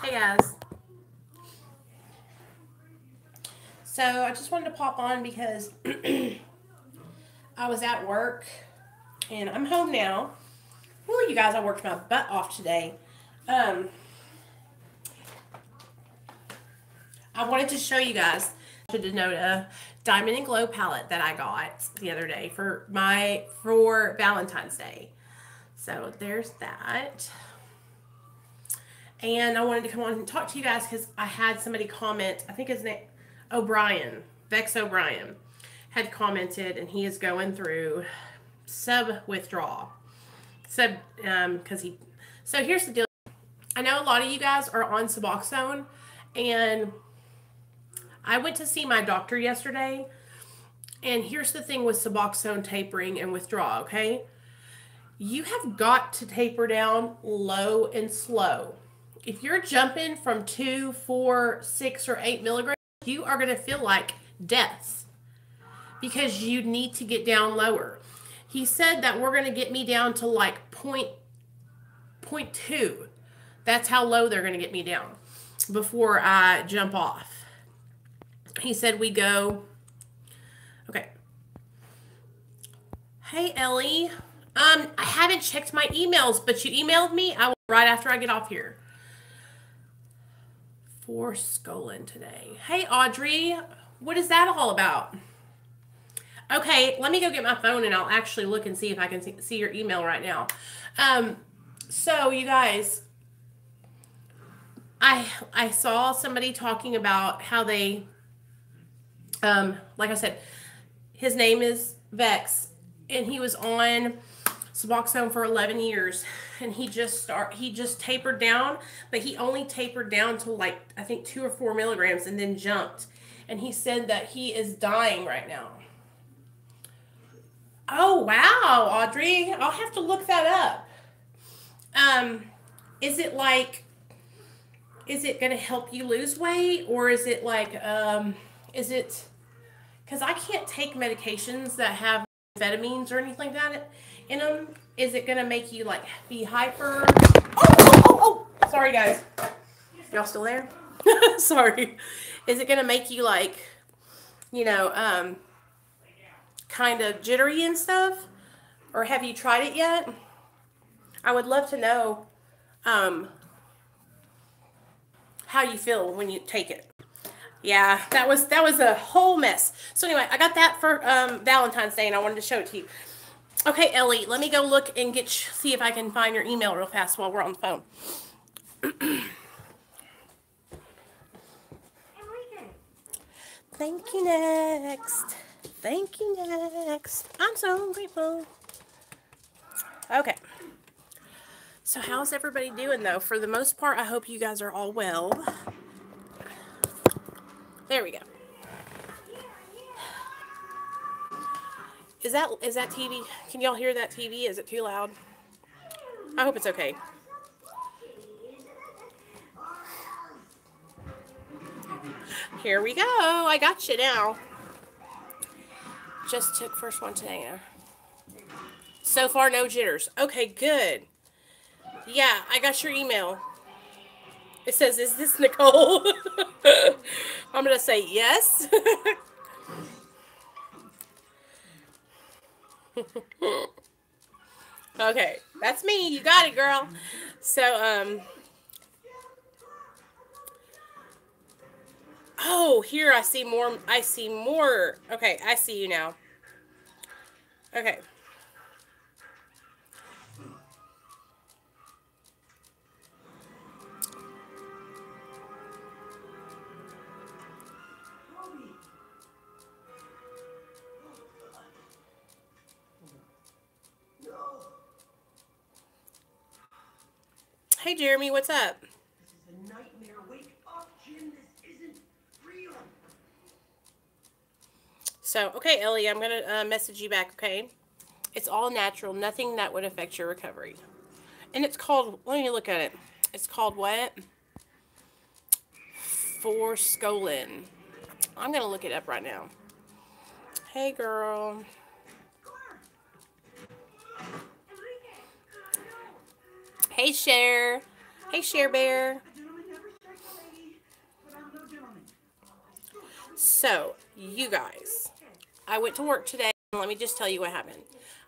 Hey guys. So I just wanted to pop on because I was at work and I'm home now. Well, you guys, I worked my butt off today. I wanted to show you guys to denote a Diamond and Glow palette that I got the other day for Valentine's Day. So there's that. And I wanted to come on and talk to you guys because I had somebody comment, I think his name, O'Brien, Vex O'Brien, had commented, and he is going through withdrawal. So here's the deal. I know a lot of you guys are on Suboxone, and I went to see my doctor yesterday, and here's the thing with Suboxone tapering and withdrawal, okay? You have got to taper down low and slow. If you're jumping from 2, 4, 6, or 8 milligrams, you are going to feel like death because you need to get down lower. He said that we're going to get me down to like 0.2. That's how low they're going to get me down before I jump off. He said we go, okay. Hey, Ellie. I haven't checked my emails, but you emailed me. I will right after I get off here. For Skolin today. Hey, Audrey. What is that all about? Okay, let me go get my phone and I'll actually look and see if I can see your email right now. So, you guys, I saw somebody talking about how they, like I said, his name is Vex, and he was on Suboxone for 11 years, and he just tapered down, but he only tapered down to like, I think 2 or 4 milligrams and then jumped. And he said that he is dying right now. Oh, wow, Audrey. I'll have to look that up. Is it going to help you lose weight, or is it like, because I can't take medications that have amphetamines or anything like that in them. Is it going to make you like be hyper? Oh, sorry guys. Y'all still there? Sorry. Is it going to make you like, kind of jittery and stuff? Or have you tried it yet? I would love to know how you feel when you take it. Yeah, that was a whole mess. So anyway, I got that for Valentine's Day, and I wanted to show it to you. Okay, Ellie, let me go look and see if I can find your email real fast while we're on the phone. Thank you next. Thank you next. I'm so grateful. Okay. So how's everybody doing though? For the most part, I hope you guys are all well. There we go. Is that TV? Can y'all hear that TV? Is it too loud? I hope it's okay. Here we go. I got you now. Just took first one today. So far, no jitters. Okay, good. Yeah, I got your email. It says, is this Nicole? I'm going to say yes. Okay, that's me. You got it, girl. So, oh, here I see more. Okay, I see you now. Okay. Hey, Jeremy, what's up? This is a nightmare. Wake up, Jim. This isn't real. So, okay, Ellie, I'm going to message you back, okay? It's all natural. Nothing that would affect your recovery. And it's called, let me look at it. It's called what? For Skolin. I'm going to look it up right now. Hey, girl. Hey, Cher. Hey, Cher Bear. So, you guys, I went to work today, and let me just tell you what happened.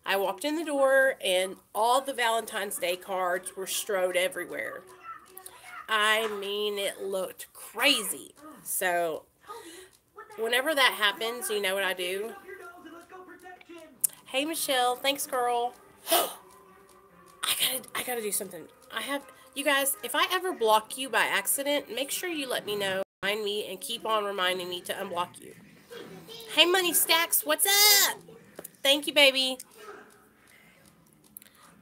I walked in the door, and all the Valentine's Day cards were strewed everywhere. I mean, it looked crazy. So, whenever that happens, you know what I do? Hey, Michelle. Thanks, girl. I gotta do something. You guys, if I ever block you by accident, make sure you let me know, remind me, and keep on reminding me to unblock you. Hey, Money Stacks, what's up? Thank you, baby.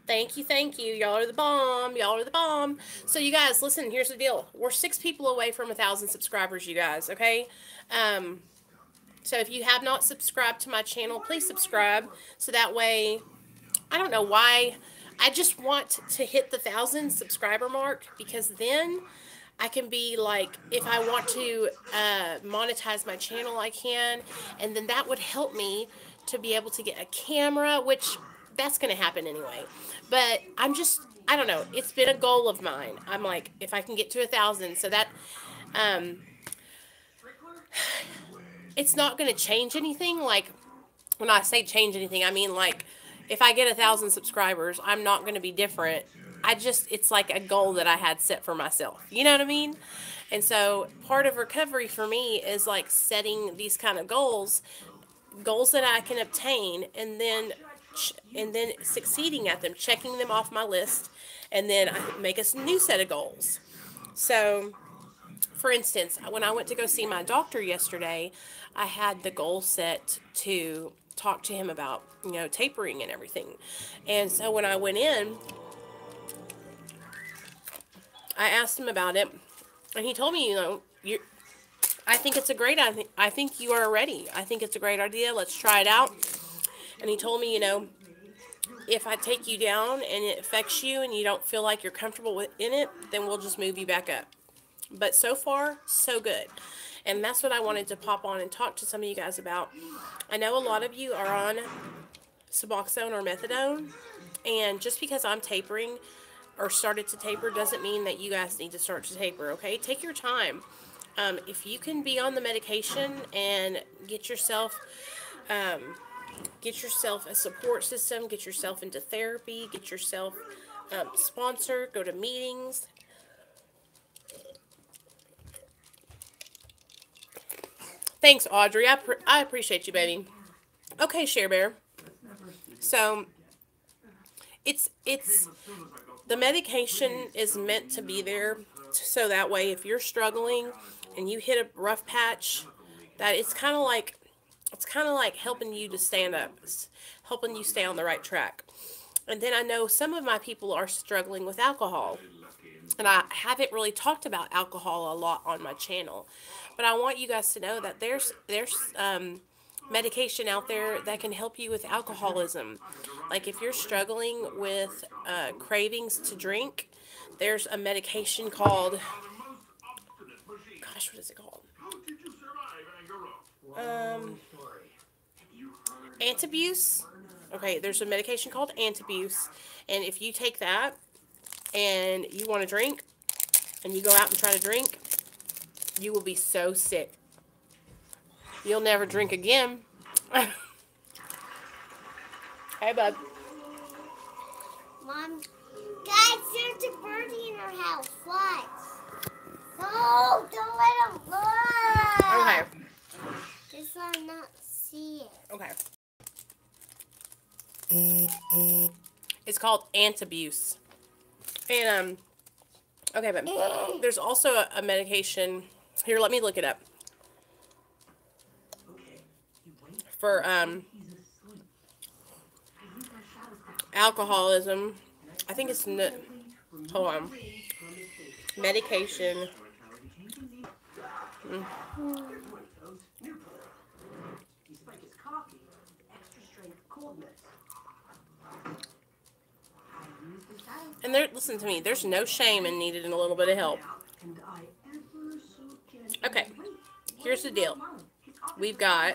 Thank you, thank you. Y'all are the bomb. Y'all are the bomb. So, you guys, listen, here's the deal. We're 6 people away from 1,000 subscribers, you guys, okay? So, if you have not subscribed to my channel, please subscribe. So that way, I don't know why. I just want to hit the 1,000 subscriber mark, because then I can be like, if I want to monetize my channel, I can. And then that would help me to be able to get a camera, which that's going to happen anyway. But I don't know. It's been a goal of mine. I'm like, if I can get to 1,000, so that, it's not going to change anything. Like, when I say change anything, I mean, like, if I get 1,000 subscribers, I'm not going to be different. It's like a goal that I had set for myself. You know what I mean? And so part of recovery for me is like setting these kind of goals that I can obtain, and then succeeding at them, checking them off my list, and then I make a new set of goals. So, for instance, when I went to go see my doctor yesterday, I had the goal set to talk to him about, tapering and everything. And so when I went in, I asked him about it, and he told me, I think it's a great, I think you are ready. I think it's a great idea. Let's try it out. And he told me, if I take you down and it affects you and you don't feel like you're comfortable in it, then we'll just move you back up. But so far, so good. And that's what I wanted to pop on and talk to some of you guys about. I know a lot of you are on Suboxone or Methadone, and just because I'm tapering or started to taper doesn't mean that you guys need to start to taper, okay? Take your time. If you can be on the medication and get yourself a support system, get yourself into therapy, get yourself sponsored, go to meetings. Thanks, Audrey. I appreciate you, baby. Okay, Share Bear. So, it's the medication is meant to be there so that way if you're struggling and you hit a rough patch, that it's kind of like helping you to stand up, helping you stay on the right track. And then I know some of my people are struggling with alcohol. And I haven't really talked about alcohol a lot on my channel. But I want you guys to know that there's medication out there that can help you with alcoholism. Like if you're struggling with cravings to drink, there's a medication called, gosh, what is it called? Antabuse. Okay, there's a medication called Antabuse. And if you take that and you want to drink, and you go out and try to drink, you will be so sick. You'll never drink again. Hey, bud. Mom, guys, there's a birdie in our house. What? No, don't let him look. Okay. Just let him not see it. Okay. It's called Antabuse. And, okay, but there's also a medication. Here, let me look it up. For, alcoholism. I think it's, hold on. Medication. And listen to me, there's no shame in needing a little bit of help. Okay, here's the deal. We've got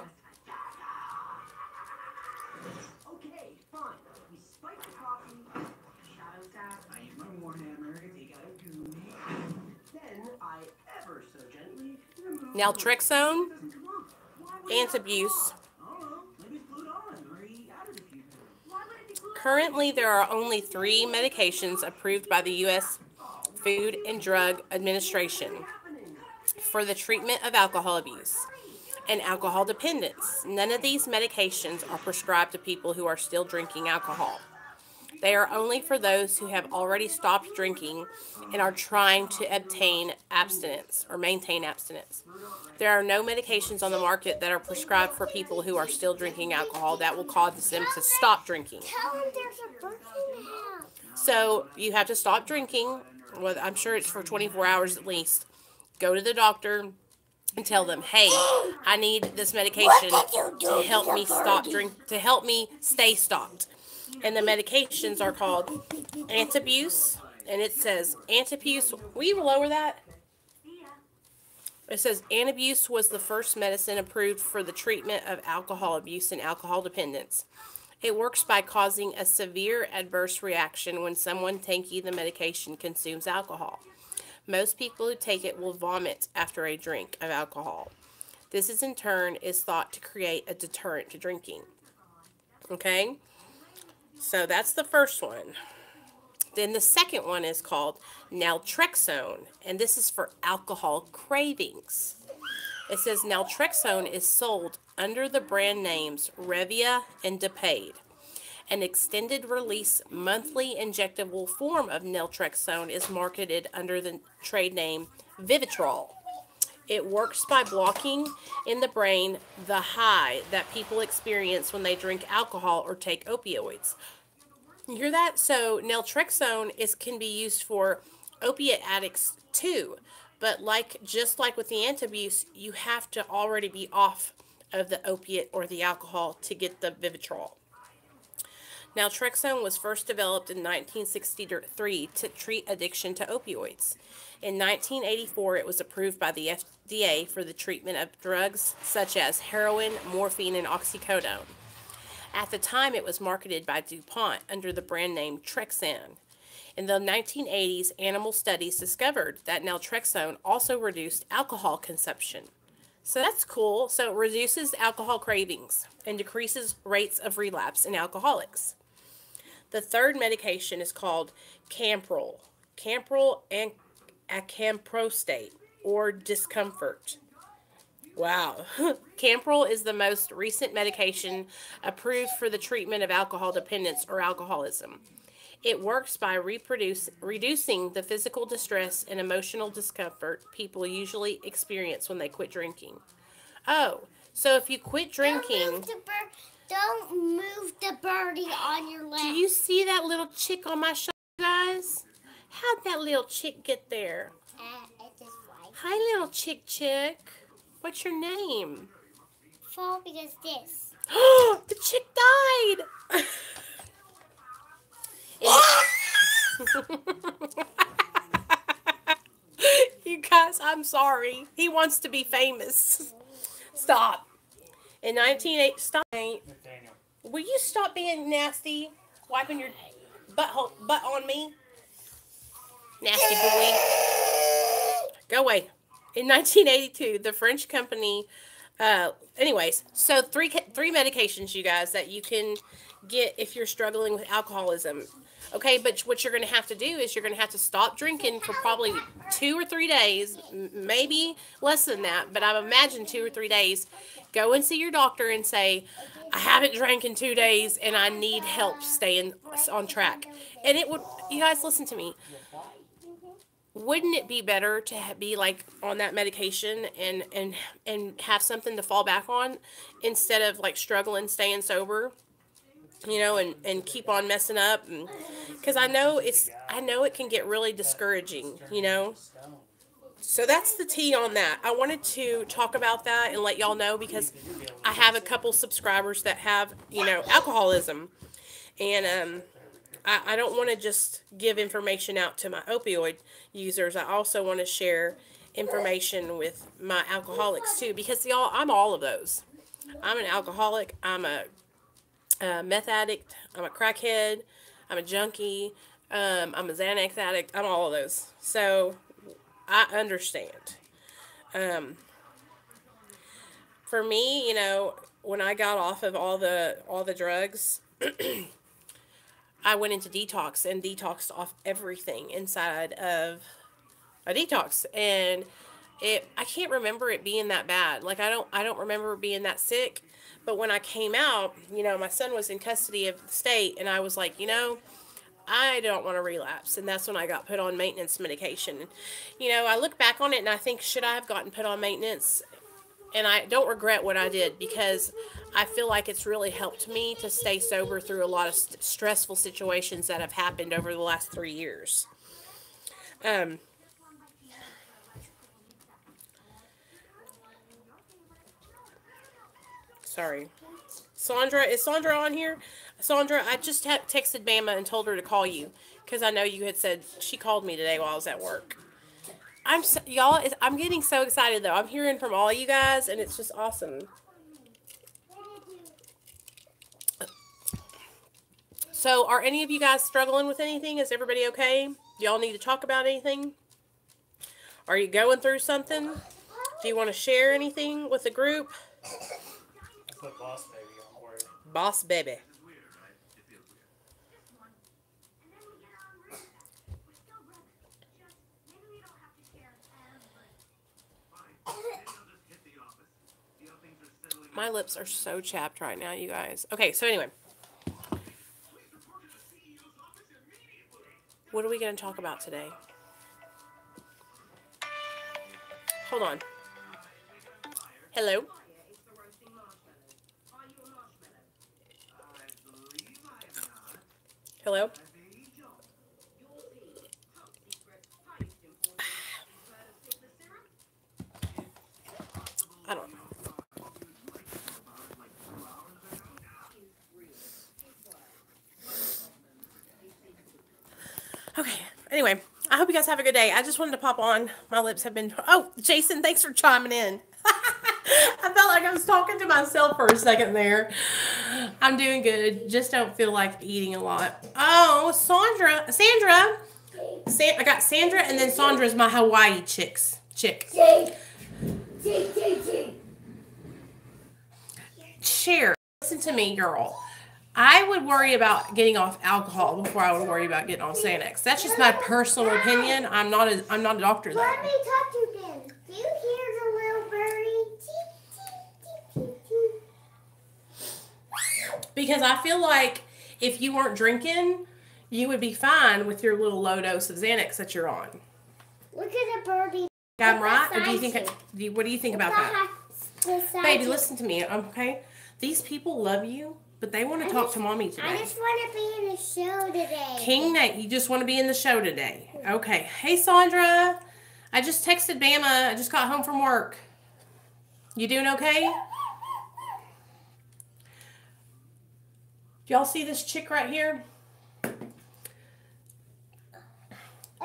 naltrexone, antabuse. Currently, there are only 3 medications approved by the U.S. Food and Drug Administration for the treatment of alcohol abuse and alcohol dependence. None of these medications are prescribed to people who are still drinking alcohol. They are only for those who have already stopped drinking and are trying to obtain abstinence or maintain abstinence. There are no medications on the market that are prescribed for people who are still drinking alcohol that will cause them to stop drinking. Tell them there's a birthday in the house. So you have to stop drinking. Well, I'm sure it's for 24 hours at least. Go to the doctor and tell them, hey, I need this medication to help me stop drink, to help me stay stopped. And the medications are called antabuse, and it says antabuse. Will you lower that? It says antabuse was the first medicine approved for the treatment of alcohol abuse and alcohol dependence. It works by causing a severe adverse reaction when someone taking the medication consumes alcohol. Most people who take it will vomit after a drink of alcohol. This is in turn is thought to create a deterrent to drinking. Okay? So that's the first one. Then the second one is called naltrexone, and this is for alcohol cravings. It says naltrexone is sold under the brand names Revia and Depade. An extended release monthly injectable form of naltrexone is marketed under the trade name Vivitrol. It works by blocking in the brain the high that people experience when they drink alcohol or take opioids. You hear that? So naltrexone can be used for opiate addicts too, but just like with the antabuse, you have to already be off of the opiate or the alcohol to get the Vivitrol. Naltrexone was first developed in 1963 to treat addiction to opioids. In 1984, it was approved by the FDA for the treatment of drugs such as heroin, morphine, and oxycodone. At the time, it was marketed by DuPont under the brand name Trexan. In the 1980s, animal studies discovered that naltrexone also reduced alcohol consumption. So that's cool. So it reduces alcohol cravings and decreases rates of relapse in alcoholics. The third medication is called Camprol and acamprostate, or discomfort. Wow. Camprol is the most recent medication approved for the treatment of alcohol dependence or alcoholism. It works by reducing the physical distress and emotional discomfort people usually experience when they quit drinking. Oh, so if you quit drinking... Don't move the birdie on your leg. Do you see that little chick on my shoulder, guys? How'd that little chick get there? It just flies. Hi, little chick. What's your name? Fall because this. The chick died! You guys, I'm sorry. He wants to be famous. Stop. In 1980, stop. Will you stop being nasty? Wiping your butt on me? Nasty boy. Go away. In 1982, the French company, anyways, so three medications, you guys, that you can get if you're struggling with alcoholism. Okay, but what you're going to have to do is you're going to have to stop drinking for probably 2 or 3 days, maybe less than that, but I imagine 2 or 3 days. Go and see your doctor and say, I haven't drank in 2 days and I need help staying on track. And it would, you guys listen to me. Wouldn't it be better to be like on that medication and have something to fall back on instead of like struggling staying sober? You know, and keep on messing up, because I know it can get really discouraging, you know. So that's the tea on that. I wanted to talk about that and let y'all know because I have a couple subscribers that have, you know, alcoholism, and I don't want to just give information out to my opioid users. I also want to share information with my alcoholics too, because y'all, I'm all of those. I'm an alcoholic. I'm a meth addict, I'm a crackhead, I'm a junkie, I'm a Xanax addict, I'm all of those. So, I understand. for me, you know, when I got off of all the drugs, I went into detox and detoxed off everything inside of a detox, and I can't remember it being that bad. Like I don't remember being that sick. But when I came out, you know, my son was in custody of the state, and I was like, you know, I don't want to relapse. And that's when I got put on maintenance medication. You know, I look back on it and I think, should I have gotten put on maintenance? And I don't regret what I did, because I feel like it's really helped me to stay sober through a lot of stressful situations that have happened over the last 3 years. Um, Sorry. Sandra, is Sandra on here? Sandra, I just texted Bama and told her to call you, because I know you had said she called me today while I was at work. Y'all, I'm getting so excited though. I'm hearing from all you guys, and it's just awesome. So, are any of you guys struggling with anything? Is everybody okay? Do y'all need to talk about anything? Are you going through something? Do you want to share anything with the group? Put Boss Baby on for you. Boss Baby. My lips are so chapped right now, you guys. Okay, so anyway. What are we going to talk about today? Hold on. Hello? Hello? I don't know. Okay, anyway, I hope you guys have a good day. I just wanted to pop on. My lips have been... Oh, Jason, thanks for chiming in. I felt like I was talking to myself for a second there. I'm doing good. Just don't feel like eating a lot. Oh, Sandra. I got Sandra, and then Sandra's my Hawaii chick. Share. Listen to me, girl. I would worry about getting off alcohol before I would worry about getting off Xanax. That's just my personal opinion. I'm not a doctor though. Let me talk to them. Do you hear the little birdie? Because I feel like if you weren't drinking, you would be fine with your little low dose of Xanax that you're on. Look at the birdie. I'm right? Or do you think? What do you think about that? Baby, You. listen to me, okay? These people love you, but they want to talk to mommy today. I just want to be in the show today. King Nate, you just want to be in the show today. Okay. Hey, Sandra. I just texted Bama. I just got home from work. You doing okay? Y'all see this chick right here?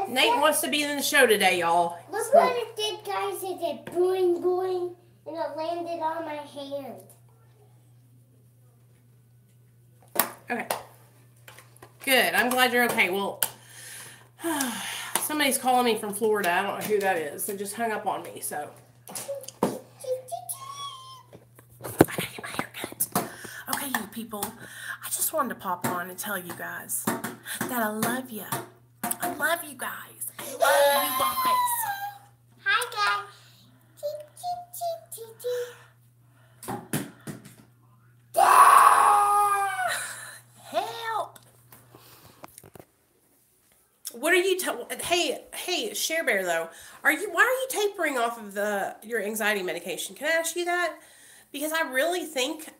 Nate wants to be in the show today, y'all. Look what it did, guys. It did boing, boing, and it landed on my hand. Okay. Good. I'm glad you're okay. Well, somebody's calling me from Florida. I don't know who that is. They just hung up on me, so. I gotta get my hair cut. Okay, you people. I just wanted to pop on and tell you guys that I love you. I love you guys. I love you guys. Hi, guys. Cheep, cheep, cheep, cheep, cheep. Help! What are you? Hey, Share Bear. Though, why are you tapering off of your anxiety medication? Can I ask you that? Because I really think,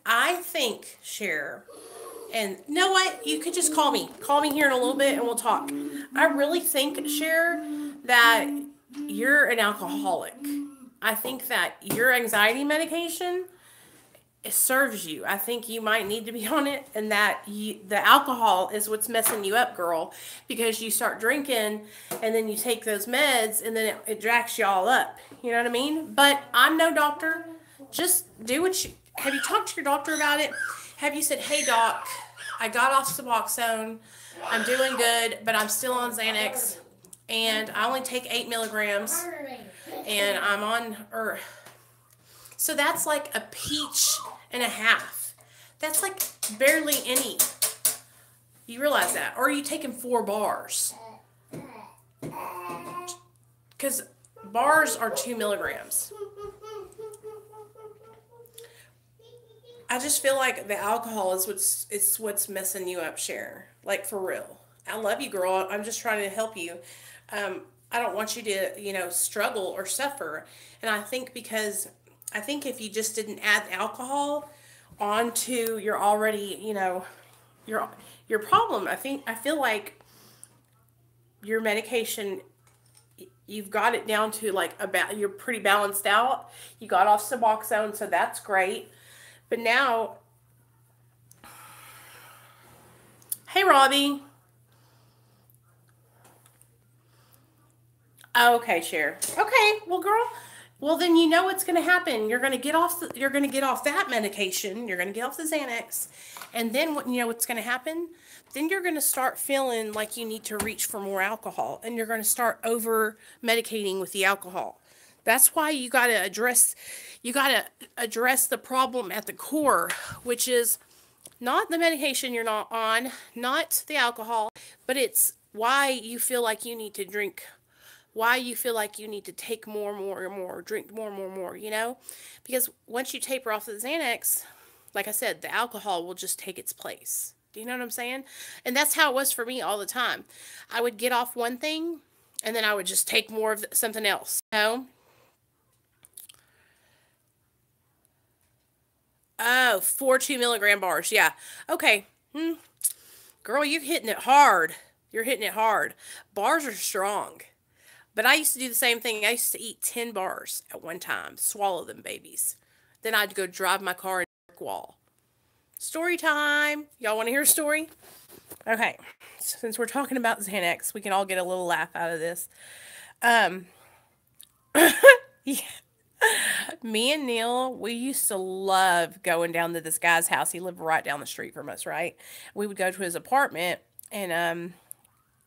Share, and you know what? You could just call me. Call me here in a little bit, and we'll talk. I really think, Share, that you're an alcoholic. I think that your anxiety medication, it serves you. I think you might need to be on it, and that the alcohol is what's messing you up, girl, because you start drinking and then you take those meds and then it jacks you all up. You know what I mean? But I'm no doctor. Just do have you talked to your doctor about it? Have you said, hey doc, I got off Suboxone, I'm doing good, but I'm still on Xanax, and I only take 8 milligrams, and I'm on, So that's like a peach and a half. That's like barely any. You realize that? Or are you taking 4 bars? Because bars are 2 milligrams. I just feel like the alcohol is what's messing you up, Cher. Like, for real. I love you, girl. I'm just trying to help you. I don't want you to, struggle or suffer. And I think if you just didn't add alcohol onto your already, your problem, I feel like your medication, you've got it down to like you're pretty balanced out. You got off Suboxone, so that's great. But now, hey, Robbie. Oh, okay, Cher. Okay, well, girl. Well, then you know what's going to happen. You're going to get off that medication. You're going to get off the Xanax, and then what's going to happen? Then you're going to start feeling like you need to reach for more alcohol, and you're going to start over medicating with the alcohol. That's why you got to address the problem at the core, which is not the medication you're not on, not the alcohol, but it's why you feel like you need to drink, why you feel like you need to take more, drink more, Because once you taper off the Xanax, like I said, the alcohol will just take its place. Do you know what I'm saying? And that's how it was for me all the time. I would get off one thing, and then I would just take more of something else, Oh, 4 2-milligram bars. Yeah. Okay. Girl, you're hitting it hard. Bars are strong. But I used to do the same thing. I used to eat 10 bars at one time. Swallow them babies. Then I'd go drive my car into a brick wall. Story time. Y'all want to hear a story? Okay. Since we're talking about Xanax, we can all get a little laugh out of this. Yeah. Me and Neil, we used to love going down to this guy's house. He lived right down the street from us, right? We would go to his apartment, and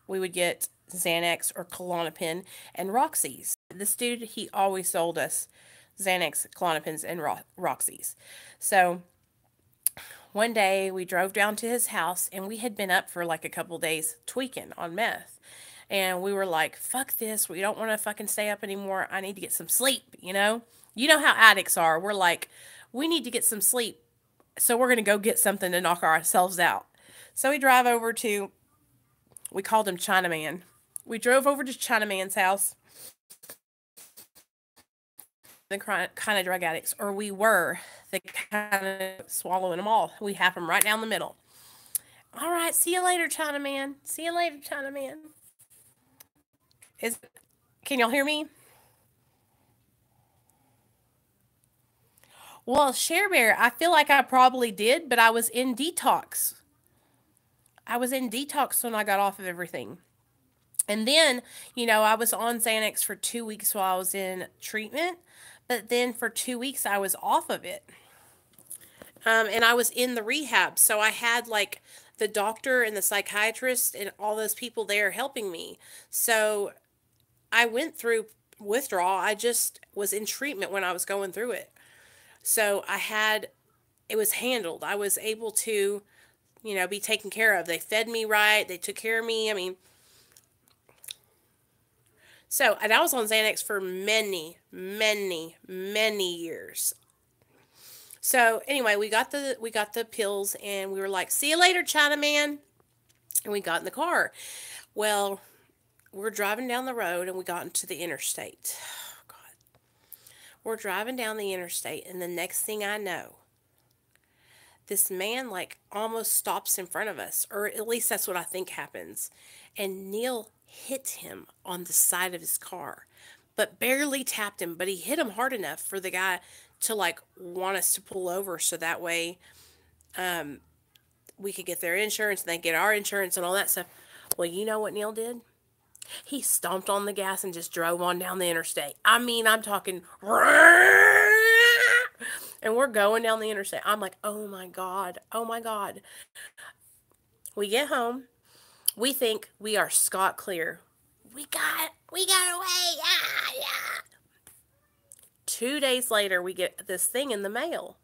we would get Xanax or Klonopin and Roxy's. This dude, he always sold us Xanax, Klonopins, and Roxy's. So one day we drove down to his house, and we had been up for like a couple days tweaking on meth. And we were like, fuck this. We don't want to fucking stay up anymore. I need to get some sleep, You know how addicts are. We're like, we need to get some sleep. So we're going to go get something to knock ourselves out. So we drive over to, we called him Chinaman. We drove over to Chinaman's house. The kind of drug addicts, or we were the kind of swallowing them all. We have them right down the middle. All right, see you later, Chinaman. See you later, Chinaman. Can y'all hear me? Well, Cher Bear, I feel like I probably did, but I was in detox. I was in detox when I got off of everything. And then, I was on Xanax for 2 weeks while I was in treatment, but then for 2 weeks I was off of it. And I was in the rehab, so I had like the doctor and the psychiatrist and all those people there helping me. So I went through withdrawal. I just was in treatment when I was going through it. So it was handled. I was able to, be taken care of. They fed me right. They took care of me. And I was on Xanax for many, many, many years. So anyway, we got the pills, and we were like, see you later, Chinaman. And we got in the car. Well, we're driving down the road, and we got into the interstate. Oh, God. We're driving down the interstate, and the next thing I know, this man like almost stops in front of us, or at least that's what I think happens. And Neil hit him on the side of his car, but barely tapped him, but he hit him hard enough for the guy to like want us to pull over, so that way we could get their insurance and they get our insurance and all that stuff. Well, you know what Neil did? He stomped on the gas and just drove on down the interstate. I'm talking, and we're going down the interstate. I'm like, oh my God. We get home. We think we are scot clear. We got away. Yeah. 2 days later, we get this thing in the mail.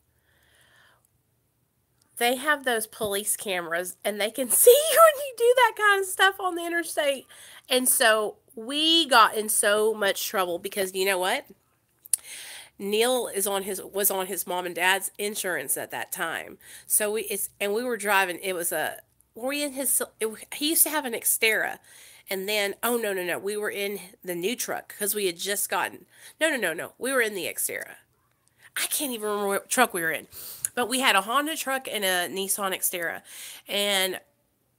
They have those police cameras and they can see you when you do that kind of stuff on the interstate. And so we got in so much trouble because you know what? Neil was on his mom and dad's insurance at that time. So we were driving. It was a were we in his he used to have an Xterra. And then no, we were in the new truck cuz we had just gotten. No. We were in the Xterra. I can't even remember what truck we were in. But we had a Honda truck and a Nissan Xterra. And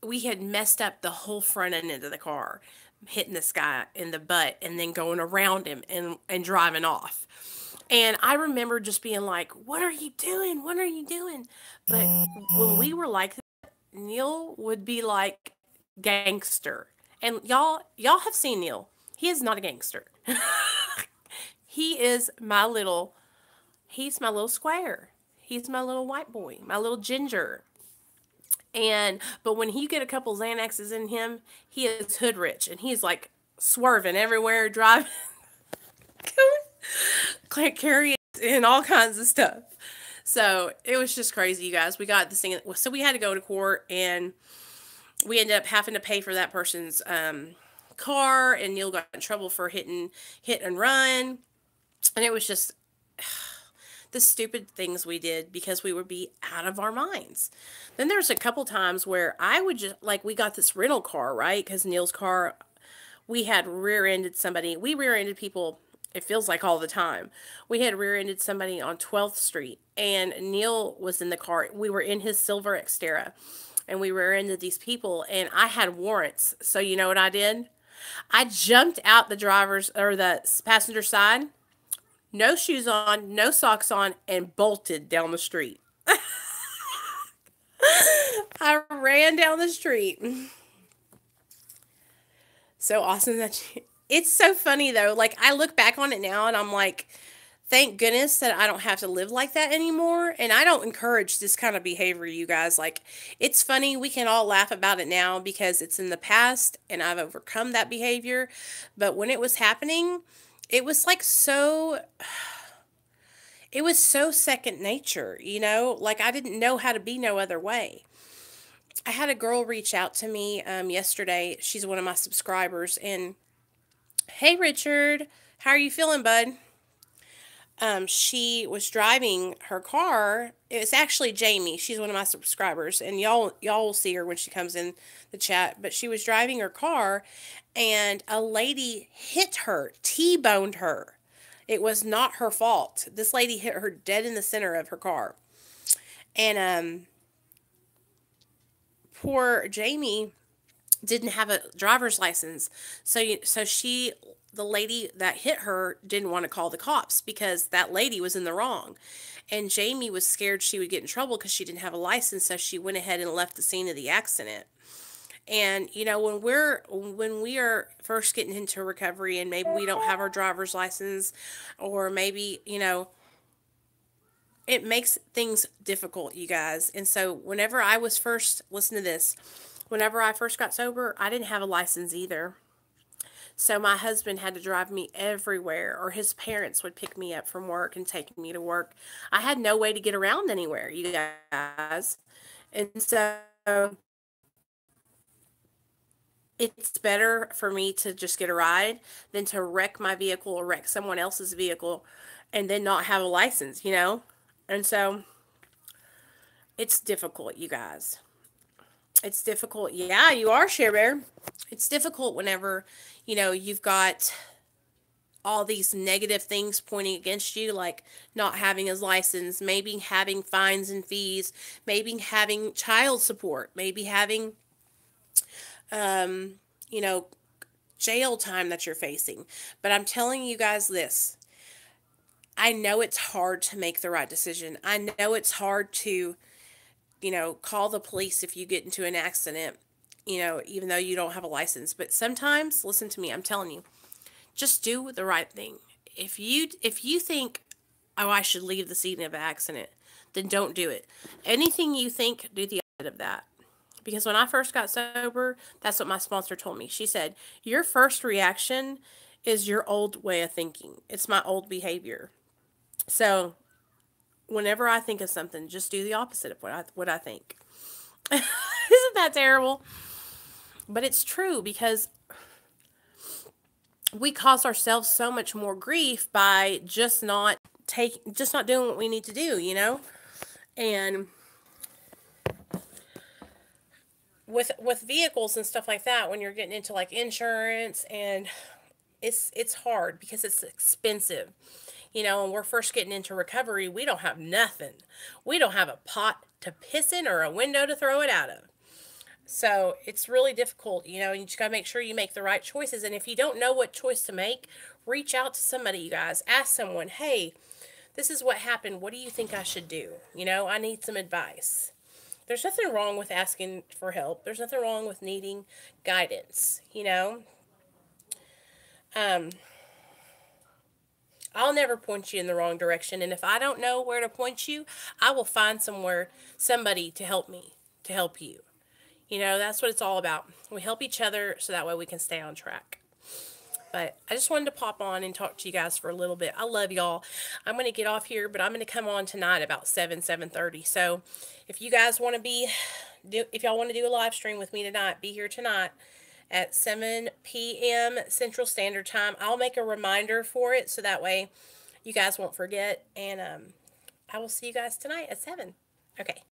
we had messed up the whole front end of the car, hitting this guy in the butt and then going around him and driving off. And I remember just being like, what are you doing? What are you doing? But when we were like that, Neil would be like gangster. And y'all have seen Neil. He is not a gangster. He's my little square. He's my little white boy, my little ginger. But when you get a couple Xanaxes in him, he is hood rich and he's like swerving everywhere, driving, carrying and all kinds of stuff. So it was just crazy, you guys. We got this thing. So we had to go to court and we ended up having to pay for that person's car, and Neil got in trouble for hit and run. And it was just the stupid things we did because we would be out of our minds. Then there's a couple times where I would just, like, we got this rental car, right? Because Neil's car, we had rear-ended somebody. We rear-ended people, it feels like all the time. We had rear-ended somebody on 12th Street, and Neil was in the car. We were in his silver Xterra, and we rear-ended these people, and I had warrants. So you know what I did? I jumped out the passenger side, no shoes on, no socks on, and bolted down the street. I ran down the street. So awesome it's so funny though. Like, I look back on it now and I'm like, thank goodness that I don't have to live like that anymore. And I don't encourage this kind of behavior, you guys. Like, it's funny. We can all laugh about it now because it's in the past and I've overcome that behavior. But when it was happening, it was like it was so second nature, you know? Like, I didn't know how to be no other way. I had a girl reach out to me yesterday. She's one of my subscribers. And, hey, Richard, how are you feeling, bud? She was driving her car. It was actually Jamie. She's one of my subscribers. And y'all will see her when she comes in the chat. But she was driving her car, and a lady hit her, T-boned her. It was not her fault. This lady hit her dead in the center of her car. And poor Jamie didn't have a driver's license. So the lady that hit her didn't want to call the cops because that lady was in the wrong. And Jamie was scared she would get in trouble because she didn't have a license, so she went ahead and left the scene of the accident. And, you know, when we are first getting into recovery and maybe we don't have our driver's license, or maybe, you know, it makes things difficult, you guys. And so whenever I was first, listen to this, whenever I first got sober, I didn't have a license either. So my husband had to drive me everywhere, or his parents would pick me up from work and take me to work. I had no way to get around anywhere, you guys. And so it's better for me to just get a ride than to wreck my vehicle or wreck someone else's vehicle and then not have a license, you know? And so it's difficult, you guys. It's difficult. Yeah, you are, Share Bear. It's difficult whenever, you know, you've got all these negative things pointing against you, like not having his license, maybe having fines and fees, maybe having child support, maybe having you know, jail time that you're facing. But I'm telling you guys this. I know it's hard to make the right decision. I know it's hard to, you know, call the police if you get into an accident, you know, even though you don't have a license. But sometimes, listen to me, I'm telling you, just do the right thing. If you think, oh, I should leave the scene of an accident, then don't do it. Anything you think, do the opposite of that. Because when I first got sober, that's what my sponsor told me. She said, your first reaction is your old way of thinking. It's my old behavior. So whenever I think of something, just do the opposite of what I think. Isn't that terrible? But it's true, because we cause ourselves so much more grief by just not doing what we need to do, you know? And with vehicles and stuff like that, when you're getting into like insurance, and it's hard because it's expensive. You know, when we're first getting into recovery, we don't have nothing. We don't have a pot to piss in or a window to throw it out of. So it's really difficult, you know, you just gotta make sure you make the right choices. And if you don't know what choice to make, reach out to somebody, you guys. Ask someone, hey, this is what happened. What do you think I should do? You know, I need some advice. There's nothing wrong with asking for help. There's nothing wrong with needing guidance, you know. Um, I'll never point you in the wrong direction. And if I don't know where to point you, I will find somebody to help me, to help you. You know, that's what it's all about. We help each other so that way we can stay on track. But I just wanted to pop on and talk to you guys for a little bit. I love y'all. I'm going to get off here, but I'm going to come on tonight about 7:30. So if you guys want to if y'all want to do a live stream with me tonight, be here tonight at 7 p.m. Central Standard Time. I'll make a reminder for it so that way you guys won't forget. And I will see you guys tonight at 7. Okay.